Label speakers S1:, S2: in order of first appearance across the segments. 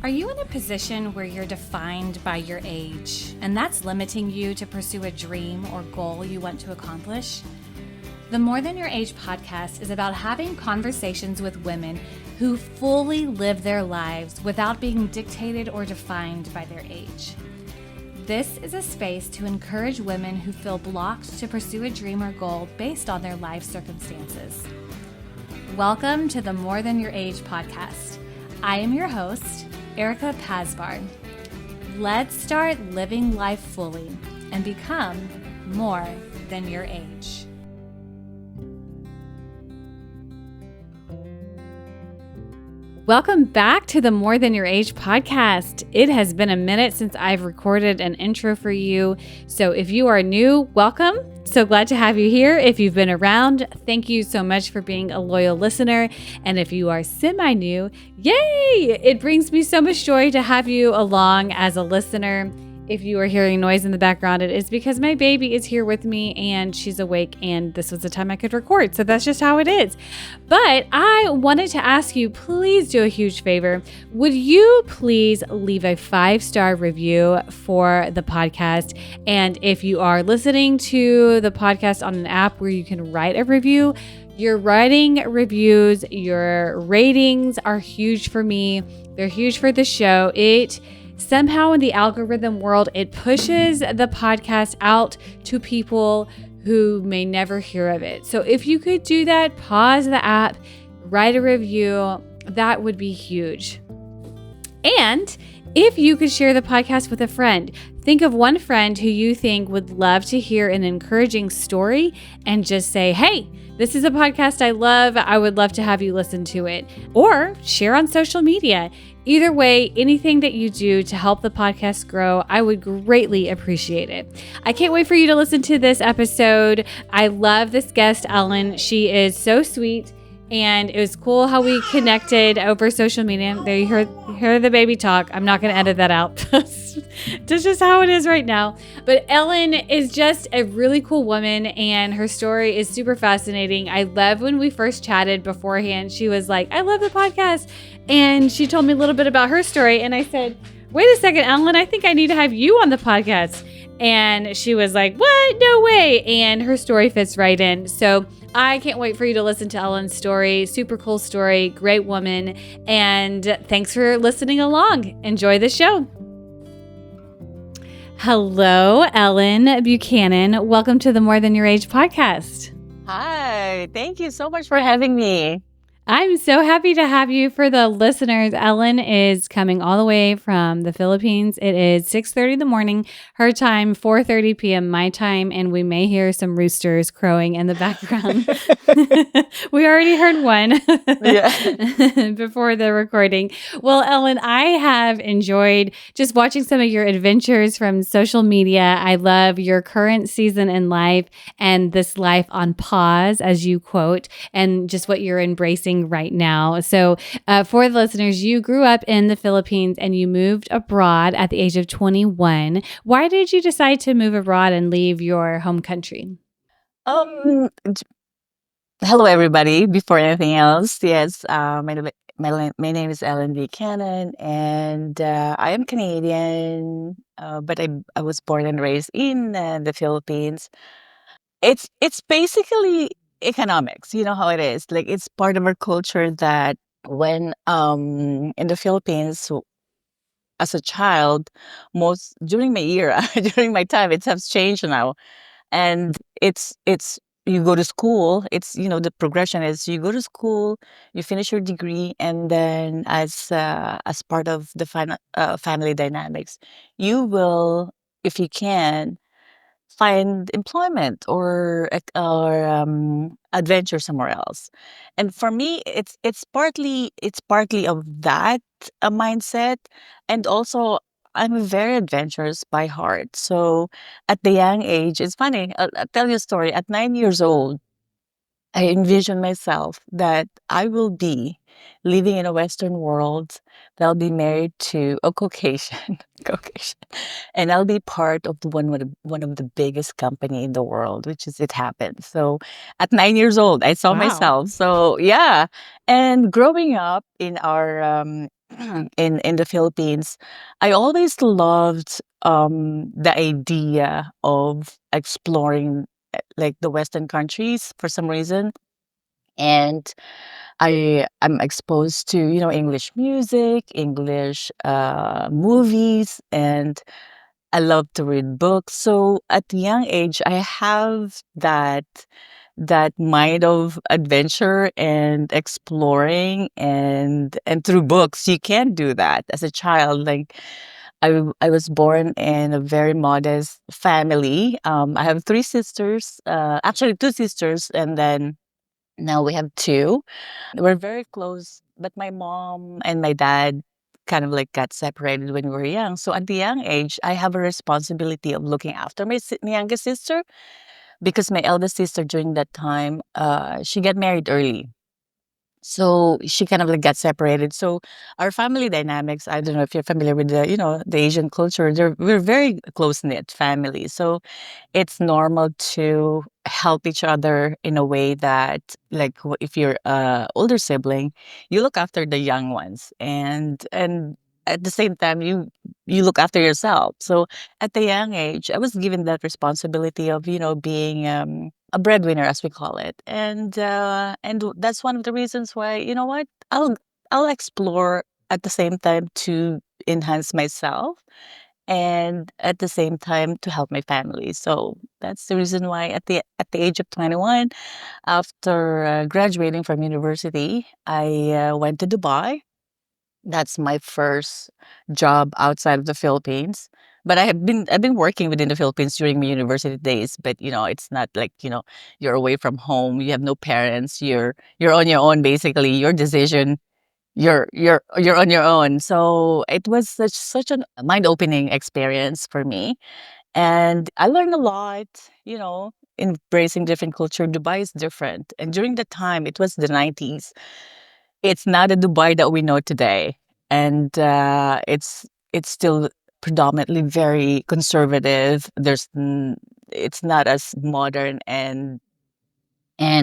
S1: Are you in a position where you're defined by your age and that's limiting you to pursue a dream or goal you want to accomplish? The More Than Your Age podcast is about having conversations with women who fully live their lives without being dictated or defined by their age. This is a space to encourage women who feel blocked to pursue a dream or goal based on their life circumstances. Welcome to the More Than Your Age podcast. I am your host, Erica Pasvar. Let's start living life fully and become more than your age. Welcome back to the More Than Your Age podcast. It has been a minute since I've recorded an intro for you. So if you are new, welcome. So glad to have you here. If you've been around, thank you so much for being a loyal listener. And if you are semi-new, yay! It brings me so much joy to have you along as a listener. If you are hearing noise in the background, it is because my baby is here with me and she's awake and this was the time I could record. So that's just how it is. But I wanted to ask you, please do a huge favor. Would you please leave a 5-star review for the podcast? And if you are listening to the podcast on an app where you can write a review, your writing reviews, your ratings are huge for me. They're huge for the show. Somehow in the algorithm world, it pushes the podcast out to people who may never hear of it. So if you could do that, pause the app, write a review, that would be huge. And if you could share the podcast with a friend, think of one friend who you think would love to hear an encouraging story and just say, hey, this is a podcast I love. I would love to have you listen to it. Or share on social media. Either way, anything that you do to help the podcast grow, I would greatly appreciate it. I can't wait for you to listen to this episode. I love this guest, Ellen. She is so sweet. And it was cool how we connected over social media. There you hear the baby talk. I'm not going to edit that out. That's just how it is right now. But Ellen is just a really cool woman and her story is super fascinating. I love when we first chatted beforehand. She was like, I love the podcast. And she told me a little bit about her story. And I said, wait a second, Ellen, I think I need to have you on the podcast. And she was like, what? No way. And her story fits right in. So I can't wait for you to listen to Ellen's story. Super cool story, great woman. And thanks for listening along. Enjoy the show. Hello, Ellen Buchanan. Welcome to the More Than Your Age podcast.
S2: Hi, thank you so much for having me.
S1: I'm so happy to have you. For the listeners, Ellen is coming all the way from the Philippines. It is 6:30 in the morning, her time, 4:30 p.m. my time, and we may hear some roosters crowing in the background. We already heard one before the recording. Well, Ellen, I have enjoyed just watching some of your adventures from social media. I love your current season in life and this life on pause, as you quote, and just what you're embracing right now. So for the listeners, you grew up in the Philippines and you moved abroad at the age of 21. Why did you decide to move abroad and leave your home country?
S2: Hello, everybody. Before anything else, yes, my name is Ellen Buchanan, and I am Canadian, but I was born and raised in the Philippines. It's basically economics. You know how it is. Like it's part of our culture that when in the Philippines as a child, most during my era, during my time, it has changed now, and it's you go to school. It's the progression is you go to school, you finish your degree, and then as part of the family dynamics, you will, if you can, find employment or adventure somewhere else. And for me, it's partly of that mindset, and also I'm very adventurous by heart. So at the young age, it's funny. I'll tell you a story. At 9 years old, I envisioned myself that I will be living in a Western world. They'll be married to a Caucasian, Caucasian, and I'll be part of one of the biggest company in the world, which is it happened. So at 9 years old, I saw
S1: Wow.
S2: myself. So yeah, and growing up in our in the Philippines, I always loved the idea of exploring like the Western countries for some reason. And I'm exposed to, English music, English movies, and I love to read books. So at a young age, I have that mind of adventure and exploring, and through books you can do that as a child. Like I was born in a very modest family. I have three sisters, actually two sisters, and then now we have two. We're very close, but my mom and my dad kind of like got separated when we were young. So at the young age, I have a responsibility of looking after my youngest sister, because my eldest sister during that time, she got married early. So she kind of like got separated. So our family dynamics, I don't know if you're familiar with the Asian culture. We're very close knit family. So it's normal to help each other in a way that, like, if you're a older sibling, you look after the young ones, and at the same time you look after yourself. So at the young age, I was given that responsibility of being a breadwinner, as we call it, and that's one of the reasons why, I'll explore at the same time to enhance myself, and at the same time to help my family. So that's the reason why at the age of 21, after graduating from university, I went to Dubai. That's my first job outside of the Philippines. But I've been working within the Philippines during my university days. But it's not like you're away from home. You have no parents. You're on your own basically. Your decision, you're on your own. So it was such a mind opening experience for me, and I learned a lot. Embracing different culture. Dubai is different, and during the time it was the 90s. It's not a Dubai that we know today, and it's still predominantly very conservative. It's not as modern and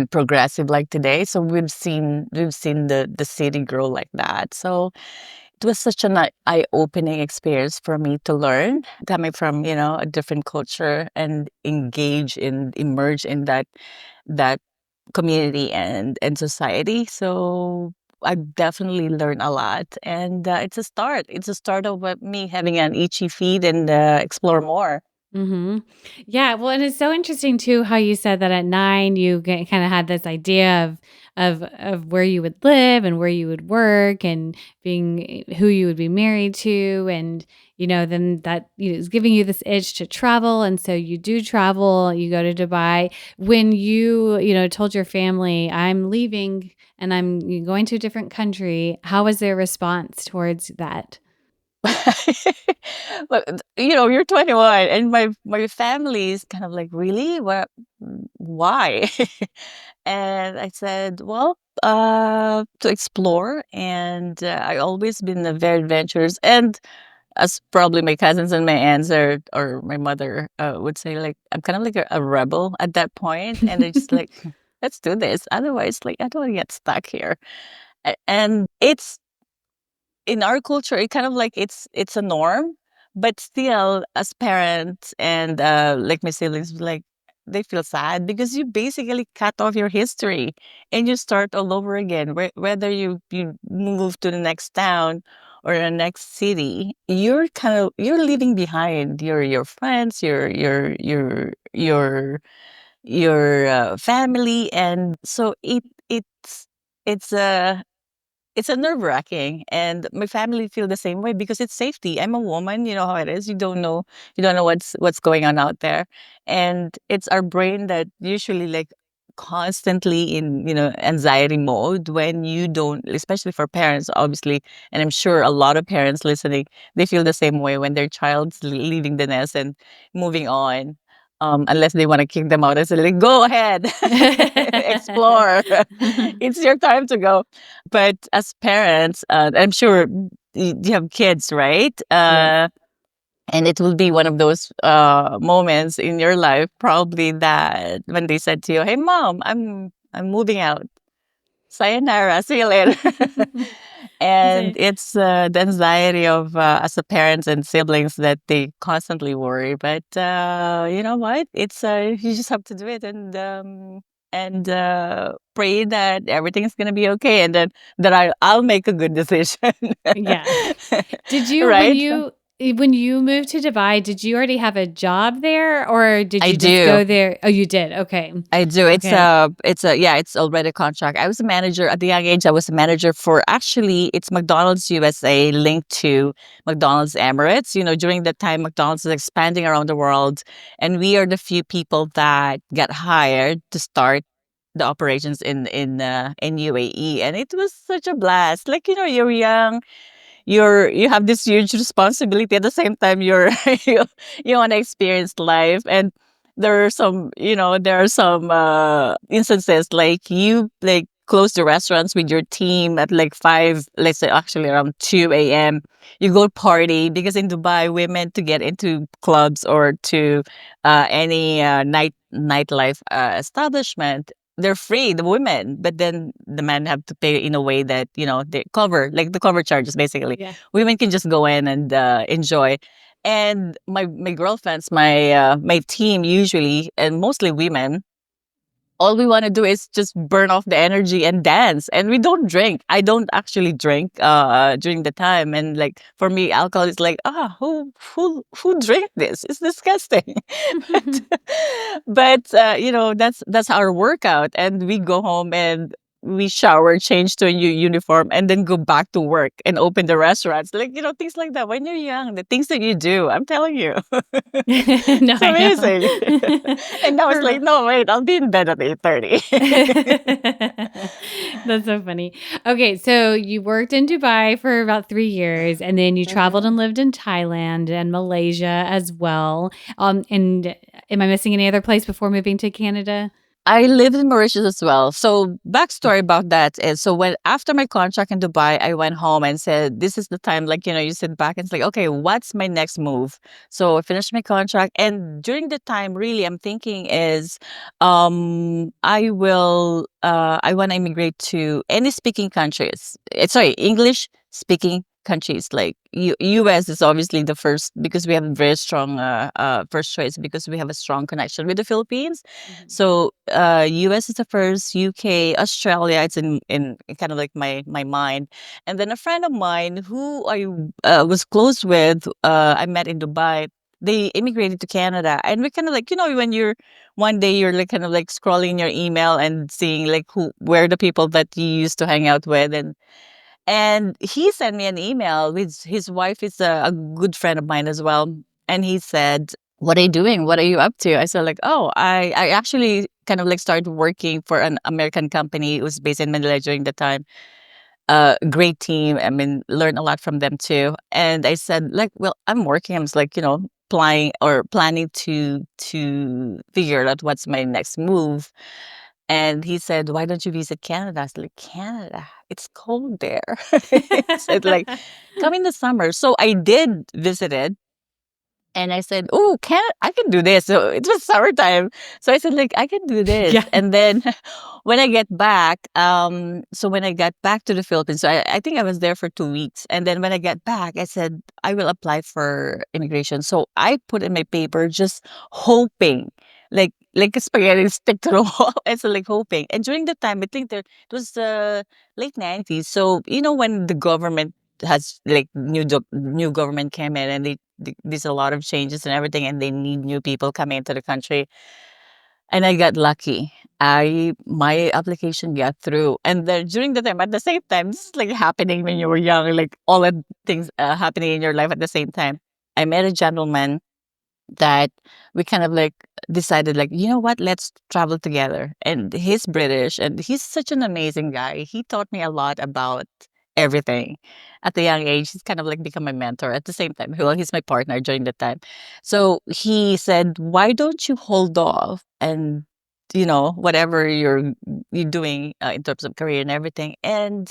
S2: progressive like today. So we've seen the city grow like that. So it was such an eye-opening experience for me to learn, coming from a different culture, and emerge in that community and society. So I definitely learned a lot, and it's a start. It's a start of me having an itchy feet and explore more.
S1: Mhm. Yeah, well, and it's so interesting too how you said that at 9 you kinda had this idea of where you would live and where you would work and being who you would be married to, and, then that, is giving you this itch to travel, and so you do travel, you go to Dubai. When you, told your family, "I'm leaving and I'm going to a different country," how was their response towards that?
S2: But you're 21, and my family is kind of like, really, what, why? And I said, well, to explore, and I always been a very adventurous, and as probably my cousins and my aunts or my mother would say, like, I'm kind of like a rebel at that point, and they're just like, let's do this. Otherwise, like, I don't want to get stuck here. And it's in our culture, it kind of like it's a norm, but still, as parents and like my siblings, like, they feel sad because you basically cut off your history and you start all over again. Whether you move to the next town or the next city, you're leaving behind your friends, your family, and so it's it's a nerve-wracking, and my family feel the same way because it's safety. I'm a woman, you know how it is. You don't know what's going on out there. And it's our brain that usually, like, constantly in, anxiety mode when you don't, especially for parents, obviously, and I'm sure a lot of parents listening, they feel the same way when their child's leaving the nest and moving on. unless they want to kick them out. I said, like, go ahead, explore. It's your time to go. But as parents, I'm sure you have kids, right?
S1: Yes.
S2: And it will be one of those moments in your life, probably, that when they said to you, "Hey, mom, I'm moving out. Sayonara, see you later." And
S1: So-
S2: it's the anxiety of as a parents and siblings that they constantly worry. But you know what? It's you just have to do it and pray that everything is gonna be okay, and then that I'll make a good decision.
S1: yeah. Did you
S2: Right?
S1: when you moved to Dubai, did you already have a job there or did
S2: I
S1: you just
S2: do.
S1: go there? Oh, you did. Okay.
S2: I do.
S1: Okay.
S2: Yeah, it's already a contract. I was a manager at the young age. I was a manager for, actually, it's McDonald's USA linked to McDonald's Emirates. You know, during that time, McDonald's is expanding around the world, and we are the few people that got hired to start the operations in UAE, and it was such a blast. Like, you're young, you have this huge responsibility. At the same time, you, you want to experience life. And there are some instances, like, you like close the restaurants with your team at like 5, let's say, actually around 2 a.m. You go party, because in Dubai, women, to get into clubs or to any nightlife establishment, they're free, the women, but then the men have to pay in a way that, they cover, like the cover charges, basically.
S1: Yeah.
S2: Women can just go in and enjoy. And my girlfriends, my team, usually, and mostly women, all we want to do is just burn off the energy and dance, and we don't drink. I don't actually drink during the time. And like, for me, alcohol is like, who drink this? It's disgusting. but that's our workout, and we go home and we shower, change to a new uniform, and then go back to work and open the restaurants, like, things like that. When you're young, the things that you do, I'm telling you.
S1: No,
S2: It's
S1: I
S2: amazing.
S1: know.
S2: And now it's like,
S1: For
S2: no, wait, I'll be in bed at 8:30.
S1: That's so funny. Okay, so you worked in Dubai for about 3 years and then you traveled
S2: Mhm.
S1: and lived in Thailand and Malaysia as well. And am I missing any other place before moving to Canada?
S2: I lived in Mauritius as well. So, backstory about that is, so when after my contract in Dubai, I went home and said, "This is the time." Like, you sit back and it's like, "Okay, what's my next move?" So I finished my contract, and during the time, really, I'm thinking is, I want to immigrate to any speaking countries. Sorry, English speaking countries. Like, US is obviously the first, because we have a very strong first choice, because we have a strong connection with the Philippines.
S1: Mhm.
S2: So US is the first, UK, Australia, it's in kind of like my mind. And then a friend of mine who I was close with, I met in Dubai. They immigrated to Canada, and we kind of like, when you're one day, you're like kind of like scrolling your email and seeing like where the people that you used to hang out with. And he sent me an email with his wife, is a good friend of mine as well. And he said, "What are you doing? What are you up to?" I said, like, "Oh, I actually kind of like started working for an American company. It was based in Manila during the time. Great team. I mean, learned a lot from them too." And I said, like, "Well, I'm working." I was like, planning to figure out what's my next move. And he said, "Why don't you visit Canada?" I was like, "Canada? It's cold there." He said, like, "Come in the summer." So I did visit it. And I said, "Oh, I can do this." So it was summertime. So I said, like, "I can do this."
S1: Yeah.
S2: And then when I get back, so when I got back to the Philippines, so I think I was there for 2 weeks. And then when I get back, I said, I will apply for immigration. So I put in my paper, just hoping, like a spaghetti stick to the wall. I said, like, hoping. And during the time, I think it was late 90s. So, when the government has like new government came in, and there's a lot of changes and everything, and they need new people coming into the country. And I got lucky. I My application got through, and then during the time, at the same time, this is like happening when you were young, like all the things happening in your life at the same time. I met a gentleman that we kind of like decided, like, you know what, let's travel together. And he's British, and he's such an amazing guy. He taught me a lot about everything. At the young age, he's kind of like become my mentor. At the same time, well, he's my partner during that time. So he said, "Why don't you hold off and whatever you're doing in terms of career and everything, and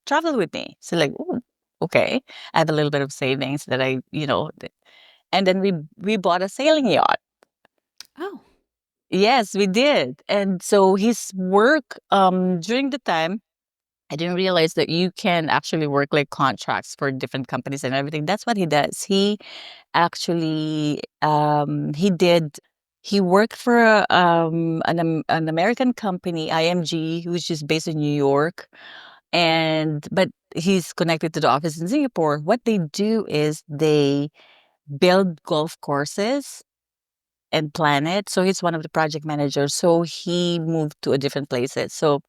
S2: travel with me?" So like, "Ooh, okay." I have a little bit of savings that and then we bought a sailing yacht.
S1: Oh.
S2: Yes, we did. And so his work during the time, I didn't realize that you can actually work like contracts for different companies and everything. That's what he does. He actually he worked for an American company, IMG, which is based in New York, and but he's connected to the office in Singapore. What they do is they build golf courses and plan it. So he's one of the project managers. So he moved to a different places. So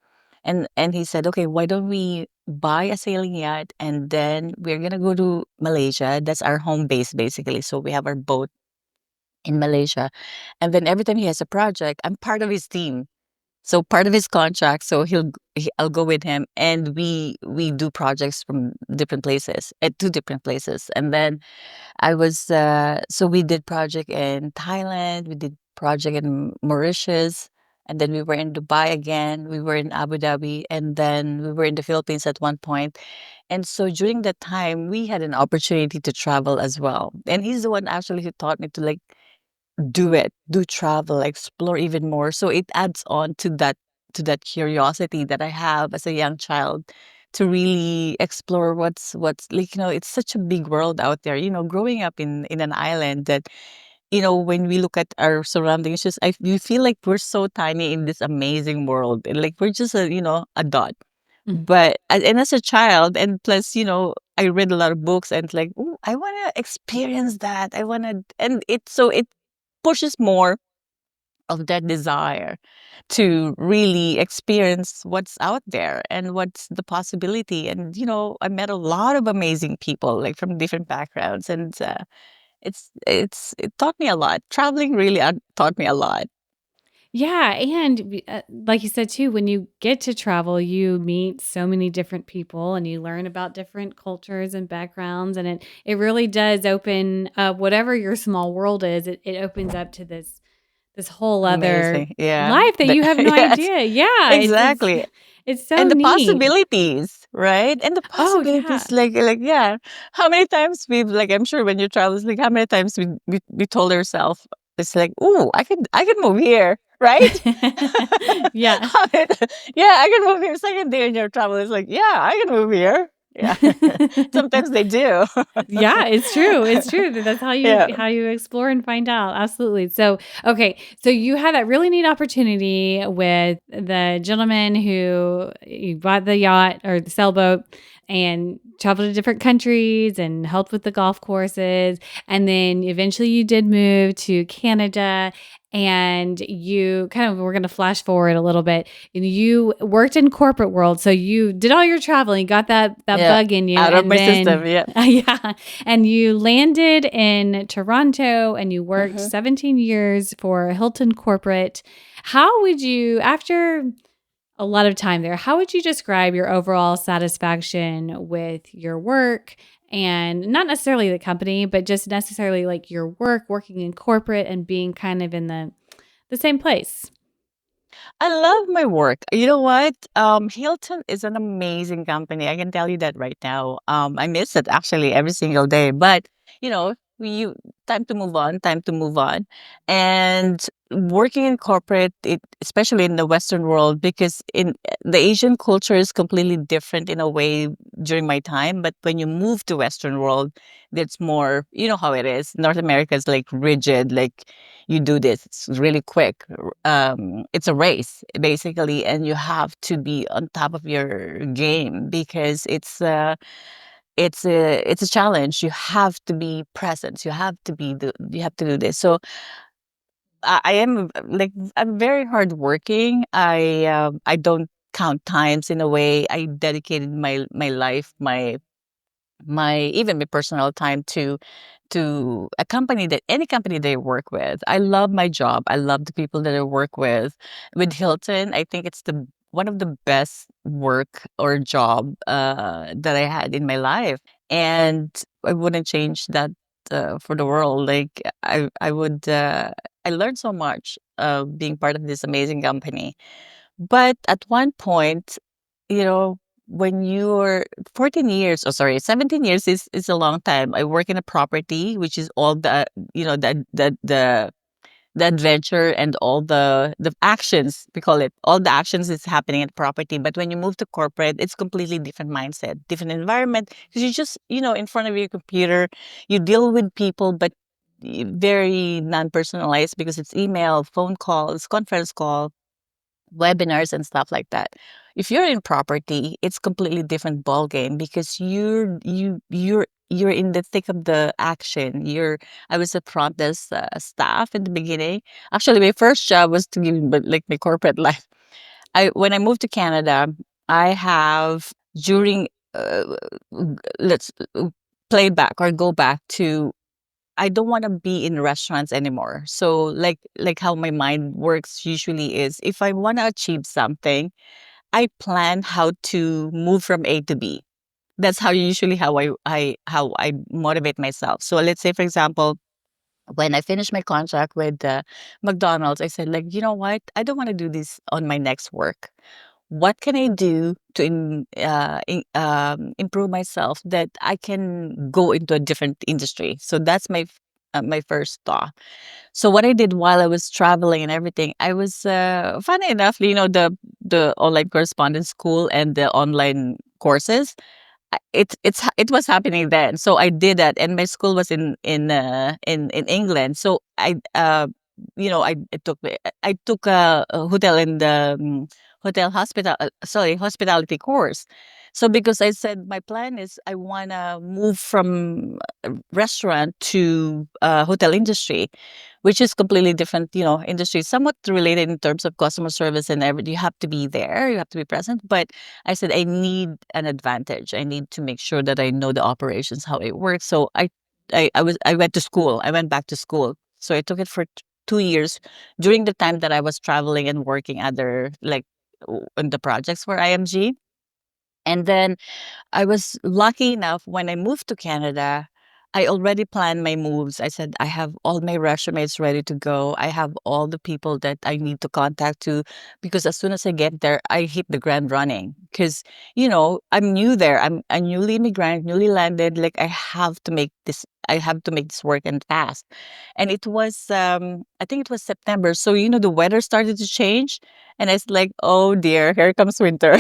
S2: and he said, "Okay, why don't we buy a sailing yacht and then we're gonna go to Malaysia. That's our home base basically. So we have our boat in Malaysia. And then every time he has a project, I'm part of his team. So part of his contract, so I'll go with him and we do projects from different places at two different places. And then so we did project in Thailand, we did project in Mauritius, and then we were in Dubai again, we were in Abu Dhabi, and then we were in the Philippines at one point. And so during that time, we had an opportunity to travel as well. And he's the one actually who taught me to like do travel, explore even more. So it adds on to that curiosity that I have as a young child to really explore what's like, it's such a big world out there. Growing up in an island that, when we look at our surroundings, just we feel like we're so tiny in this amazing world. And like we're just a dot.
S1: Mm.
S2: But and as a child, and plus, I read a lot of books and like, "Ooh, I want to experience that. I want to," and it pushes more of that desire to really experience what's out there and what's the possibility. And I met a lot of amazing people like from different backgrounds, and it taught me a lot. Traveling really taught me a lot.
S1: Yeah, and like you said too, when you get to travel, you meet so many different people and you learn about different cultures and backgrounds, and it really does open up whatever your small world is. It opens up to this whole other
S2: Amazing, yeah.
S1: life that you have no
S2: Yes,
S1: idea. Yeah, it's
S2: exactly.
S1: it's so
S2: And the
S1: neat.
S2: possibilities, right? And the
S1: Oh yeah.
S2: possibilities, yeah. How many times we've like, I'm sure when you travel, it's like how many times we told ourselves, it's like, "Ooh, I could move here," right?
S1: Yeah.
S2: Yeah, I can move here. Second day in your travel, it's like, yeah, I can move here. Yeah. Sometimes they do.
S1: Yeah, it's true. It's true. That's
S2: Yeah.
S1: how you explore and find out. Absolutely. So, okay, so you had that really neat opportunity with the gentleman who you bought the yacht or the sailboat and traveled to different countries and helped with the golf courses. And then eventually you did move to Canada and you kind of, we're going to flash forward a little bit. And you worked in corporate world. So you did all your traveling, got that
S2: Yeah.
S1: bug in you.
S2: Out of
S1: And
S2: my system.
S1: then,
S2: Yeah.
S1: yeah, and you landed in Toronto and you worked
S2: Mhm.
S1: 17 years for Hilton Corporate. How would you, after a lot of time there, how would you describe your overall satisfaction with your work and not necessarily the company, but just necessarily like your work, working in corporate and being kind of in the same place?
S2: I love my work. You know what? Hilton is an amazing company. I can tell you that right now. I miss it actually every single day. But you time to move on. Time to move on. And working in corporate, especially in the Western world, because in the Asian culture is completely different in a way during my time. But when you move to Western world, it's more. You know how it is. North America is like rigid. Like you do this, it's really quick. It's a race basically, and you have to be on top of your game because it's a challenge. You have to be present. You have to do this. So I am like I'm very hardworking. I don't count times in a way. I dedicated my life, my even my personal time to a company that any company that I work with. I love my job. I love the people that I work with. With Hilton, I think it's the one of the best work or job that I had in my life, and I wouldn't change that for the world. Like I would. I learned so much being part of this amazing company. But at one point, you know, when you're 14 years, oh sorry, 17 years is a long time. I work in a property, which is all the, the adventure and all the actions, we call it. All the actions is happening in property. But when you move to corporate, it's completely different mindset, different environment. Because you just, in front of your computer, you deal with people, but very non-personalized because it's email, phone calls, conference call, webinars and stuff like that. If you're in property, it's completely different ball game because you're in the thick of the action. I was a front desk staff in the beginning. Actually, my first job was to give but like my corporate life. I When I moved to Canada, I have during let's play back or go back to I don't want to be in restaurants anymore. So like how my mind works usually is if I want to achieve something, I plan how to move from A to B. That's how I motivate myself. So let's say for example, when I finished my contract with McDonald's, I said like, you know what? I don't want to do this on my next work. What can I do to improve myself that I can go into a different industry? So that's my first thought. So what I did while I was traveling and everything, I was funny enough, the online correspondence school and the online courses. It was happening then. So I did that, and my school was in England. So I took a hotel in the hospitality course. So because I said my plan is I wanna move from restaurant to hotel industry, which is completely different, industry, somewhat related in terms of customer service and everything. You have to be there, you have to be present, but I said I need an advantage. I need to make sure that I know the operations, how it works. So I went to school. I went back to school. So I took it for 2 years during the time that I was traveling and working other like in the projects for IMG. And then I was lucky enough when I moved to Canada, I already planned my moves. I said, I have all my resumes ready to go. I have all the people that I need to contact to because as soon as I get there, I hit the ground running. Because, I'm new there. I'm a newly immigrant, newly landed. Like I have to make this work and fast. And it was I think it was September. So, the weather started to change. And I was like, oh dear, here comes winter.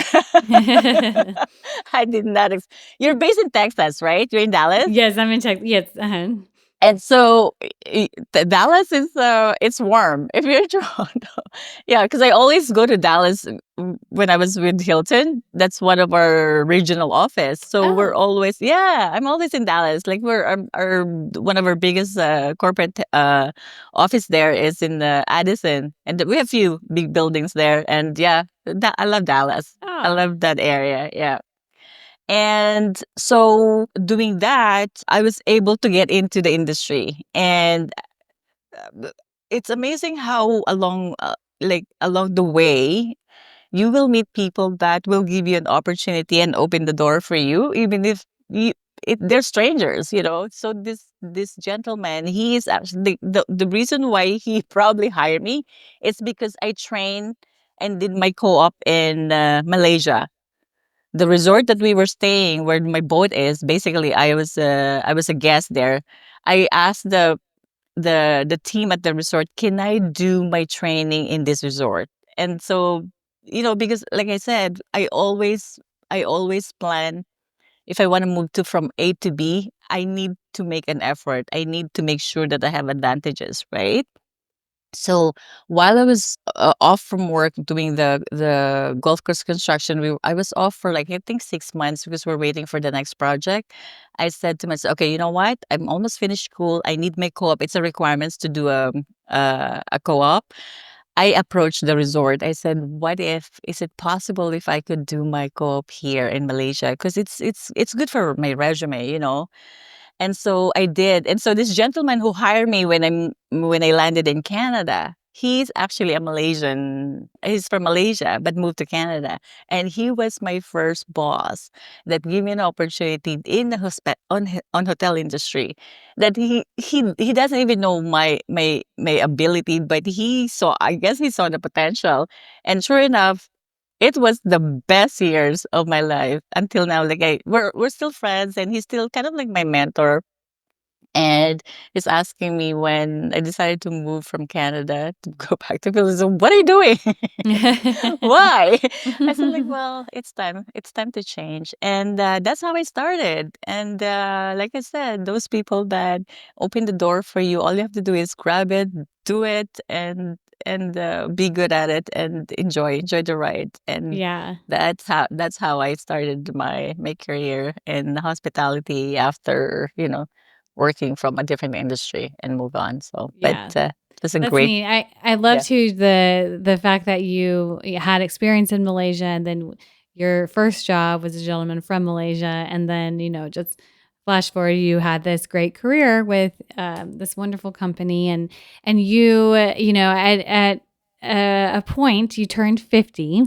S2: I did not. You're based in Texas, right? You're in Dallas,
S1: Yes, I'm in Texas. Yes,
S2: and so Dallas is it's warm. If you're in Toronto, yeah, because I always go to Dallas when I was with Hilton. That's one of our regional office. So we're
S1: Oh.
S2: always I'm always in Dallas. Like we're our one of our biggest corporate office there is in Addison, and we have few big buildings there. And yeah, I love Dallas. I
S1: Oh.
S2: love that area. Yeah. And so doing that, I was able to get into the industry. And it's amazing how along the way, you will meet people that will give you an opportunity and open the door for you, even if they're strangers. So this gentleman, he is actually the reason why he probably hired me is because I trained and did my co-op in Malaysia, the resort that we were staying where my boat is. Basically I was a guest there. I asked the team at the resort, can I do my training in this resort? And so, because like I said, I always plan, if I want to move to from A to B, I need to make an effort. I need to make sure that I have advantages, right? So while I was off from work doing the golf course construction, I was off for like I think 6 months because we're waiting for the next project. I said to myself, okay, you know what? I'm almost finished school. I need my co-op. It's a requirements to do a co-op. I approached the resort. I said, "What if? Is it possible if I could do my co-op here in Malaysia? Because it's good for my resume." And so I did. And so this gentleman who hired me when I landed in Canada, He's actually a Malaysian. He's from Malaysia, but moved to Canada. And he was my first boss that gave me an opportunity in the on hotel industry. That he doesn't even know my ability, but he saw. I guess he saw the potential, and sure enough, it was the best years of my life until now. Like we're still friends, and he's still kind of like my mentor, and he's asking me when I decided to move from Canada to go back to Philippines. "So what are you doing? Why?" I said, like, well, it's time. It's time to change. And that's how I started. And like I said, those people that open the door for you, all you have to do is grab it, do it, and be good at it and enjoy the ride. And
S1: Yeah.
S2: that's how I started my career in hospitality after, working from a different industry and move on. So, but
S1: Yeah.
S2: it was a
S1: That's
S2: great,
S1: neat. I love
S2: yeah.
S1: too the fact that you had experience in Malaysia, and then your first job was a gentleman from Malaysia, and then just flash forward, you had this great career with this wonderful company, and you at a point you turned 50.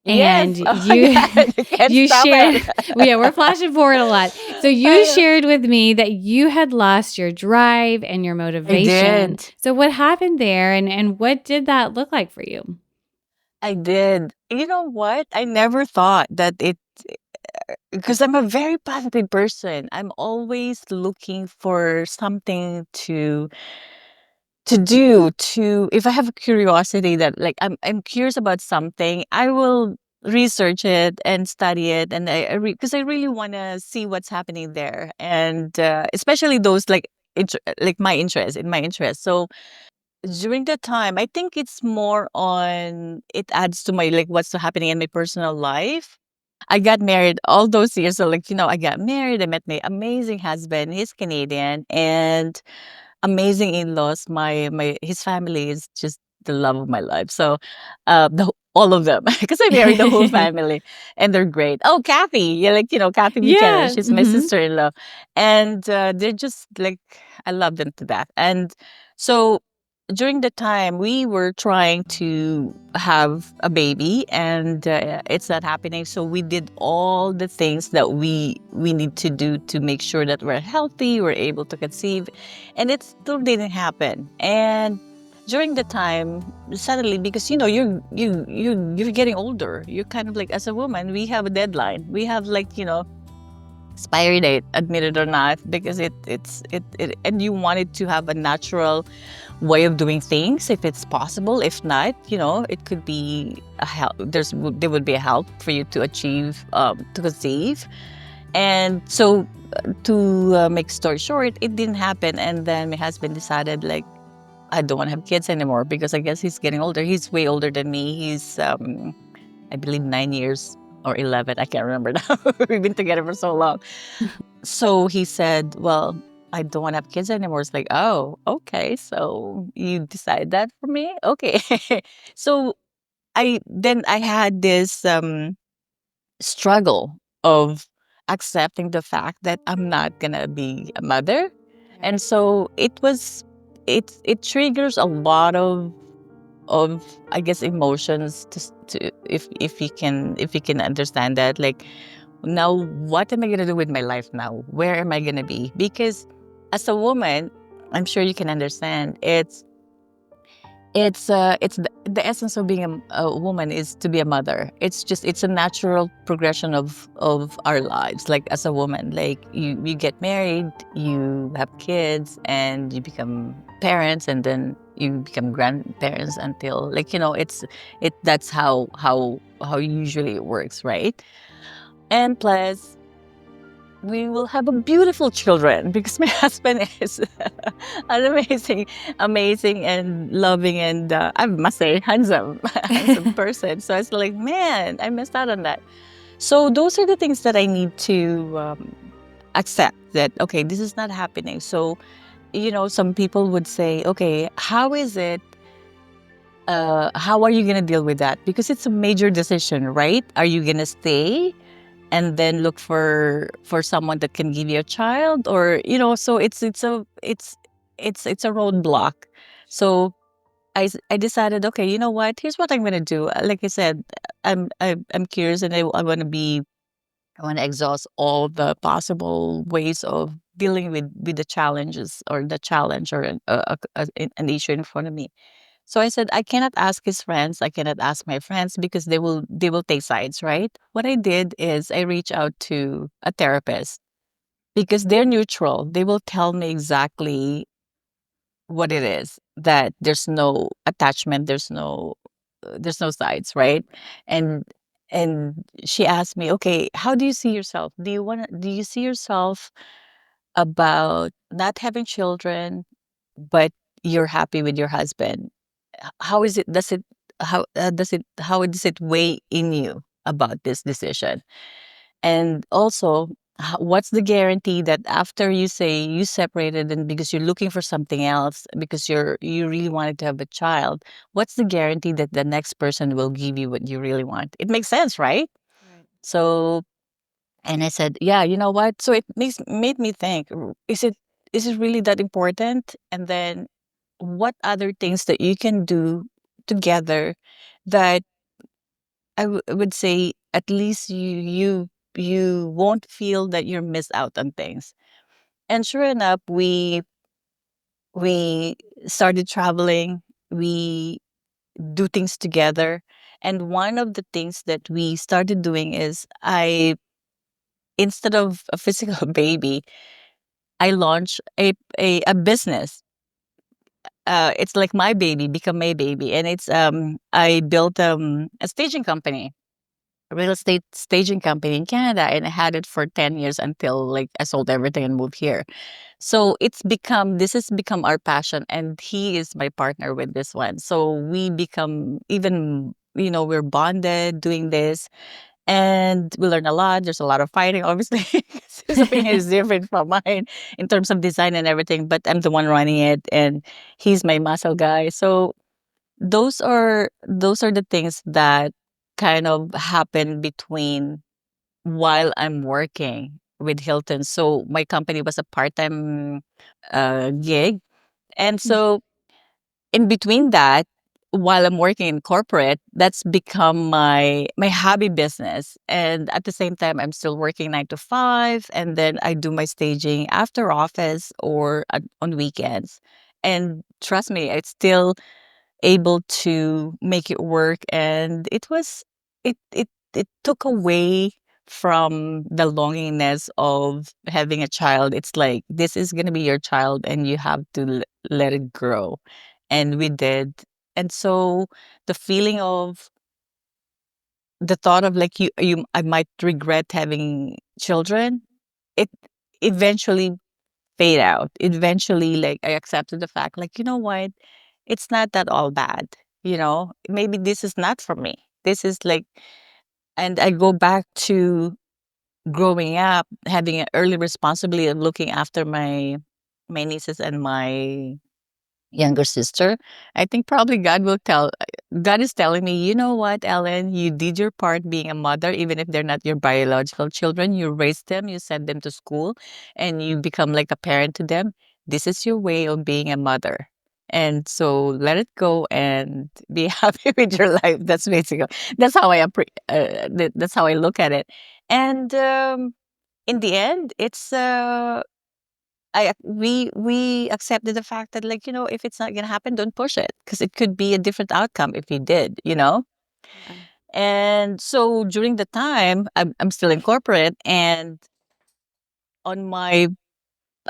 S2: Yes.
S1: And
S2: Oh my
S1: you
S2: God. You can't
S1: you
S2: stop
S1: shared
S2: it.
S1: well, yeah, we're flashing forward a lot. So you
S2: I know.
S1: shared with me that you had lost your drive and your
S2: I
S1: motivation.
S2: did.
S1: So what happened there, and what did that look like for you?
S2: I did. You know what? I never thought that because I'm a very positive person. I'm always looking for something to do to if I have a curiosity that like I'm curious about something, I will research it and study it, and because I really want to see what's happening there, and especially those like like my interest. So during that time, I think it's more on it adds to my like what's happening in my personal life. I got married all those years. So like, I got married, I met my amazing husband, he's Canadian, and amazing in-laws. My his family is just the love of my life. So, all of them, because I married the whole family, and they're great. Oh, Kathy, yeah, like Kathy Buchanan.
S1: Yeah.
S2: She's my sister-in-law, and they're just like I love them to death. And so during the time we were trying to have a baby, and it's not happening. So we did all the things that we need to do to make sure that we're healthy, we're able to conceive, and it still didn't happen. And during the time, suddenly, because you're getting older, you're kind of like, as a woman, we have a deadline. We have like expiry date, admit it or not, because it and you wanted to have a natural way of doing things if it's possible. If not, it could be a help. There would be a help for you to achieve, to conceive. And so, to make story short, it didn't happen. And then my husband decided, like, I don't want to have kids anymore because I guess he's getting older. He's way older than me. He's, I believe, 9 years or 11. I can't remember now. We've been together for so long. So he said, well, I don't want to have kids anymore. It's like, oh, okay. So you decide that for me? Okay. So I had this struggle of accepting the fact that I'm not gonna be a mother.
S1: Yeah.
S2: And so it triggers a lot of I guess emotions to if you can understand that, like, now what am I gonna do with my life now? Where am I gonna be? Because as a woman, I'm sure you can understand, it's the essence of being a woman is to be a mother. It's a natural progression of our lives. Like, as a woman, like, you get married, you have kids, and you become parents, and then you become grandparents until, like, that's how usually it works, right? And plus, we will have a beautiful children because my husband is an amazing and loving, and I must say handsome, handsome person. So it's like, man, I missed out on that. So those are the things that I need to accept, that okay, this is not happening. So some people would say, okay, how is it? How are you gonna deal with that? Because it's a major decision, right? Are you gonna stay and then look for someone that can give you a child, or so it's a roadblock. So I decided, okay, you know what? Here's what I'm gonna do. Like I said, I'm curious, and I want to be. I want to exhaust all the possible ways of dealing with the challenges or the challenge or an issue in front of me. So I said I cannot ask his friends. I cannot ask my friends because they will take sides, right? What I did is I reached out to a therapist because they're neutral. They will tell me exactly what it is, that there's no attachment, there's no sides, right? And and she asked me, okay, how do you see yourself? Do you see yourself about not having children, but you're happy with your husband? How is it, how does it weigh in you about this decision? And also, what's the guarantee that after you say you separated and because you're looking for something else, because you really wanted to have a child, what's the guarantee that the next person will give you what you really want? It makes sense, right?
S1: Right.
S2: So, and I said, yeah, you know what? So it made me think, is it really that important? And then what other things that you can do together that would say at least you won't feel that you're missed out on things. And sure enough, we started traveling. We do things together. And one of the things that we started doing is I instead of a physical baby, I launched a business. It's like my baby, become my baby, and it's I built a staging company, a real estate staging company in Canada, and I had it for 10 years until like I sold everything and moved here. So this has become our passion, and he is my partner with this one. So we become even, we're bonded doing this, and we learn a lot. There's a lot of fighting, obviously. 'Cause his opinion is different from mine in terms of design and everything, but I'm the one running it, and he's my muscle guy. So those are the things that kind of happen between while I'm working with Hilton. So my company was a part-time gig. And so in between that, while I'm working in corporate, that's become my hobby business. And at the same time, I'm still working 9 to 5, and then I do my staging after office or on weekends. And trust me, it's still able to make it work, and it took away from the longingness of having a child. It's like this is going to be your child and you have to let it grow, and we did. And so the feeling of the thought of like you I might regret having children, it eventually fade out. Eventually, like, I accepted the fact, like, you know what? It's not that all bad. Maybe this is not for me. This is like, and I go back to growing up, having an early responsibility of looking after my nieces and my younger sister. I think probably God is telling me, you know what, Ellen, you did your part being a mother, even if they're not your biological children. You raised them, you sent them to school, and you become like a parent to them. This is your way of being a mother. And so let it go and be happy with your life. That's how that's how I look at it. And in the end, it's we accepted the fact that, like, if it's not gonna happen, don't push it, because it could be a different outcome if you did.
S1: Yeah.
S2: And so during the time, I'm still in corporate, and on my,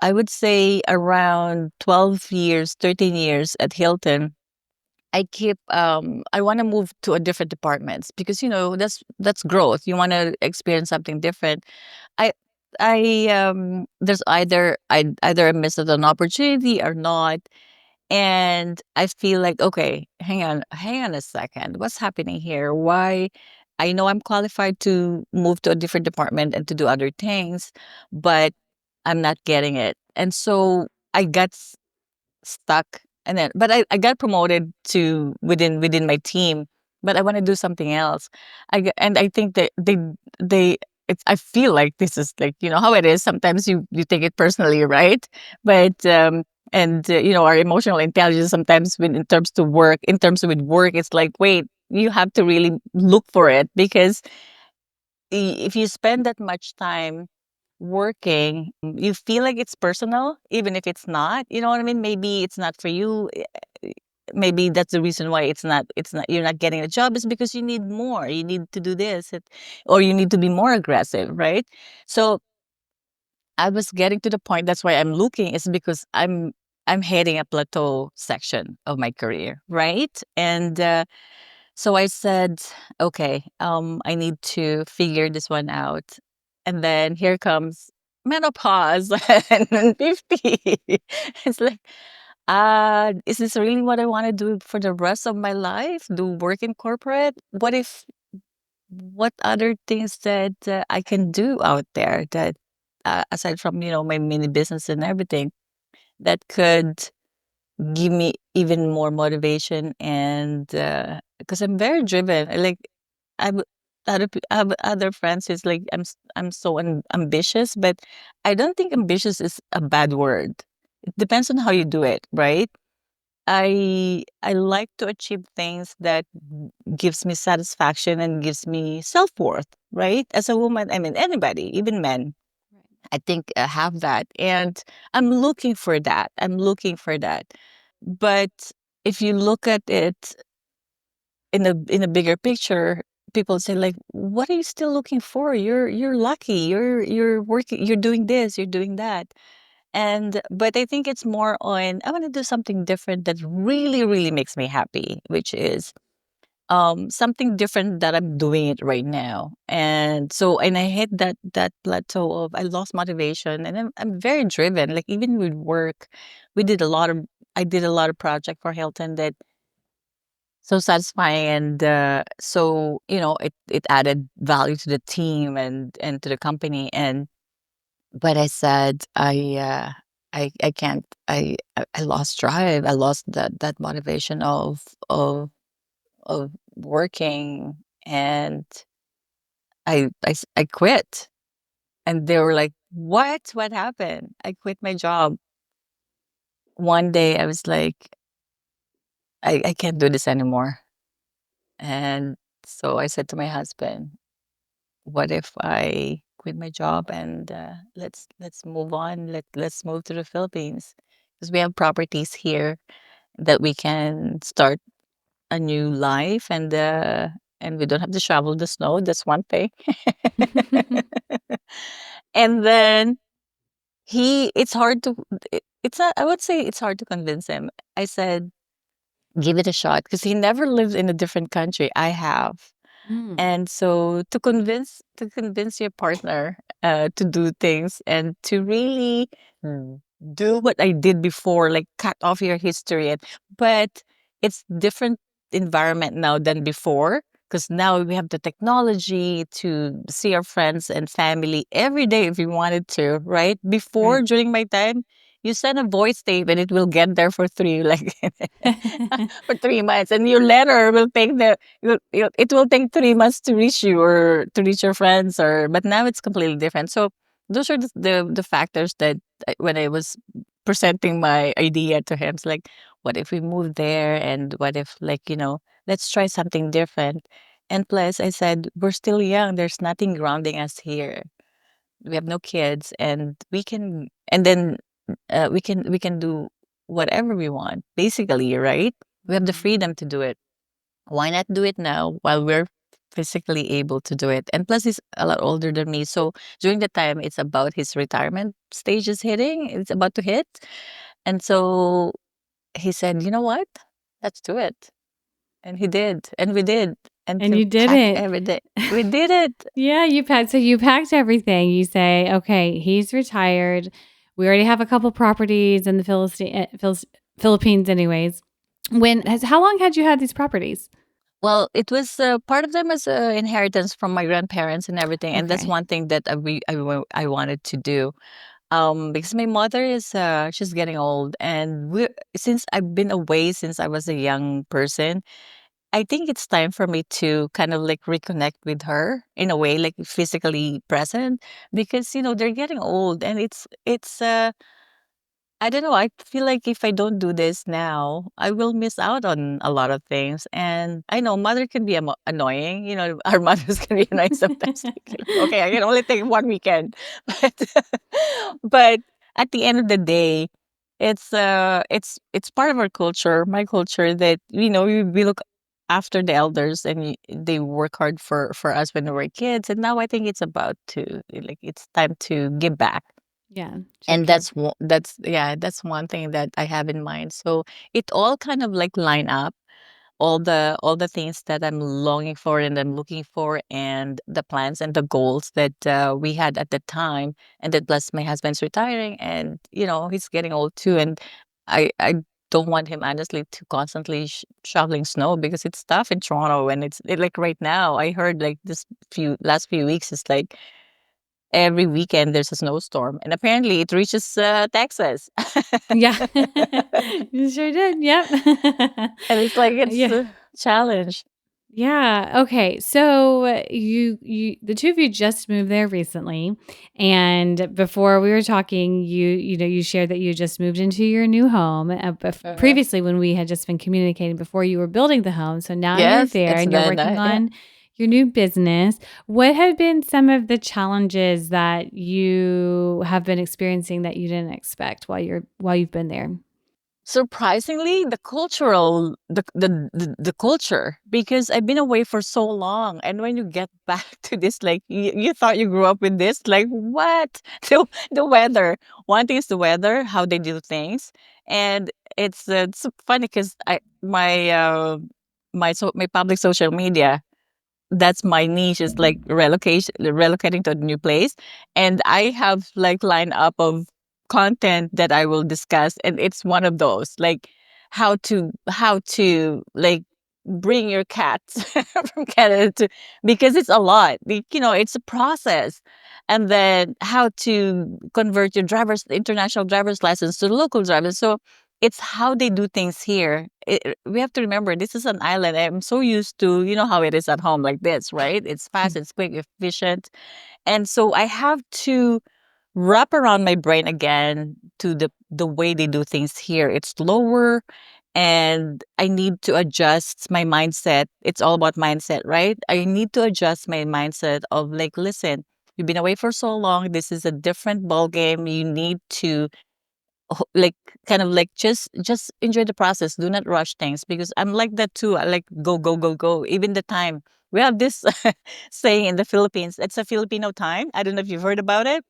S2: I would say around 12 years, 13 years at Hilton, I want to move to a different departments because that's growth. You want to experience something different. I there's either I missed an opportunity or not, and I feel like, okay, hang on a second. What's happening here? Why? I know I'm qualified to move to a different department and to do other things, but I'm not getting it. And so I got stuck, and then but I got promoted to within my team, but I want to do something else. And I think that they I feel like this is like, how it is. Sometimes you take it personally, right? But And our emotional intelligence sometimes, when in terms to work, in terms with work, it's like, wait, you have to really look for it, because if you spend that much time working, you feel like it's personal, even if it's not. You know what I mean? Maybe it's not for you. Maybe that's the reason why it's not you're not getting a job, is because you need more. You need to do this, or you need to be more aggressive, right? So I was getting to the point. That's why I'm looking, is because I'm hitting a plateau section of my career, right? And so I said, okay, I need to figure this one out. And then here comes menopause and then 50. It's like, is this really what I want to do for the rest of my life? Do work in corporate? What other things that I can do out there, that aside from, my mini business and everything, that could give me even more motivation. And because I'm very driven, I have I have other friends who's like, I'm so ambitious, but I don't think ambitious is a bad word. It depends on how you do it, right? I like to achieve things that gives me satisfaction and gives me self-worth, right? As a woman, I mean, anybody, even men, I think have that. And I'm looking for that. I'm looking for that. But if you look at it in a bigger picture, people say like, "What are you still looking for? You're lucky. You're working. You're doing this. You're doing that." And but I think it's more on, I want to do something different that really really makes me happy, which is something different that I'm doing it right now. And I hit that plateau of, I lost motivation, and I'm very driven. Like, even with work, we did a lot of I did a lot of project for Hilton that so satisfying. And so it added value to the team and to the company. And but I said, I can't. I lost drive. I lost that motivation of working. And I quit. And they were like, what happened? I quit my job. One day I was like, I can't do this anymore. And so I said to my husband, what if I quit my job, and let's move on. Let's move to the Philippines, because we have properties here that we can start a new life. And we don't have to shovel the snow. That's one thing. And then it's hard to it's not I would say it's hard to convince him. I said, give it a shot, because he never lived in a different country. I have.
S1: Mm,
S2: And so to convince your partner to do things, and to really do what I did before, like cut off your history. But it's different environment now than before, because now we have the technology to see our friends and family every day if you wanted to, right? Before,
S1: right.
S2: during my time, you send a voice tape and it will get there for three, like for 3 months, and your letter will take it will take 3 months to reach you, or to reach your friends. Or But now it's completely different. So those are the factors that when I was presenting my idea to him, it's like, what if we move there, and what if, like, let's try something different. And plus, I said, we're still young. There's nothing grounding us here. We have no kids, and then we can do whatever we want, basically, right? We have the
S1: Mhm.
S2: freedom to do it. Why not do it now while we're physically able to do it? And plus, he's a lot older than me. So during the time, it's about his retirement stage is hitting, it's about to hit. And so he said, you know what? Let's do it. And he did. And we did. And
S1: And
S2: to
S1: you did
S2: pack
S1: it.
S2: every day. We did it.
S1: Yeah, you packed everything. You say, okay, he's retired. We already have a couple properties in the Philippines, anyways. How long had you had these properties?
S2: Well, it was part of them as inheritance from my grandparents and everything. And that's
S1: Okay.
S2: one thing that I wanted to do. Because my mother is she's getting old, and since I've been away since I was a young person, I think it's time for me to kind of like reconnect with her in a way, like physically present, because they're getting old, and it's I don't know. I feel like if I don't do this now, I will miss out on a lot of things. And I know mother can be annoying. Our mothers can be annoying sometimes. Like, okay, I can only take one weekend, but but at the end of the day, it's part of our culture, my culture, that we look after the elders, and they work hard for us when we were kids. And now I think it's about to like it's time to give back.
S1: Yeah, take
S2: And
S1: care.
S2: that's one thing that I have in mind. So it all kind of like line up, all the things that I'm longing for and I'm looking for, and the plans and the goals that we had at the time. And then plus my husband's retiring, and he's getting old too, and I don't want him honestly to constantly shoveling snow, because it's tough in Toronto. And like right now I heard like this few last few weeks, it's like every weekend there's a snowstorm, and apparently it reaches Texas.
S1: Yeah. You sure did, yep.
S2: And it's like it's
S1: Yeah.
S2: a challenge.
S1: Yeah, okay, so you the 2 of you just moved there recently, and before we were talking, you shared that you just moved into your new home,
S2: Uh-huh.
S1: previously when we had just been communicating before you were building the home, so now you're
S2: Yes,
S1: there
S2: it's
S1: and you're
S2: then
S1: working
S2: yeah.
S1: on your new business. What have been some of the challenges that you have been experiencing that you didn't expect while you've been there?
S2: Surprisingly, the culture, because I've been away for so long, and when you get back to this, like you thought you grew up with this, like what? The weather. One thing is the weather, how they do things, and it's funny because my public social media, that's my niche, is like relocating to a new place. And I have like line up of content that I will discuss, and it's one of those, like how to like bring your cats from Canada to, because it's a lot, it's a process. And then how to convert your international driver's license to local drivers. So it's how they do things here. We have to remember, this is an island. I'm so used to, how it is at home, like this, right? It's fast, it's quick, efficient. And so I have to wrap around my brain again to the way they do things here. It's slower, and I need to adjust my mindset. It's all about mindset, right? I need to adjust my mindset of like, listen, you've been away for so long. This is a different ball game. You need to like kind of like just enjoy the process. Do not rush things, because I'm like that too. I like go go go go. Even the time, we have this saying in the Philippines. It's a Filipino time. I don't know if you've heard about it,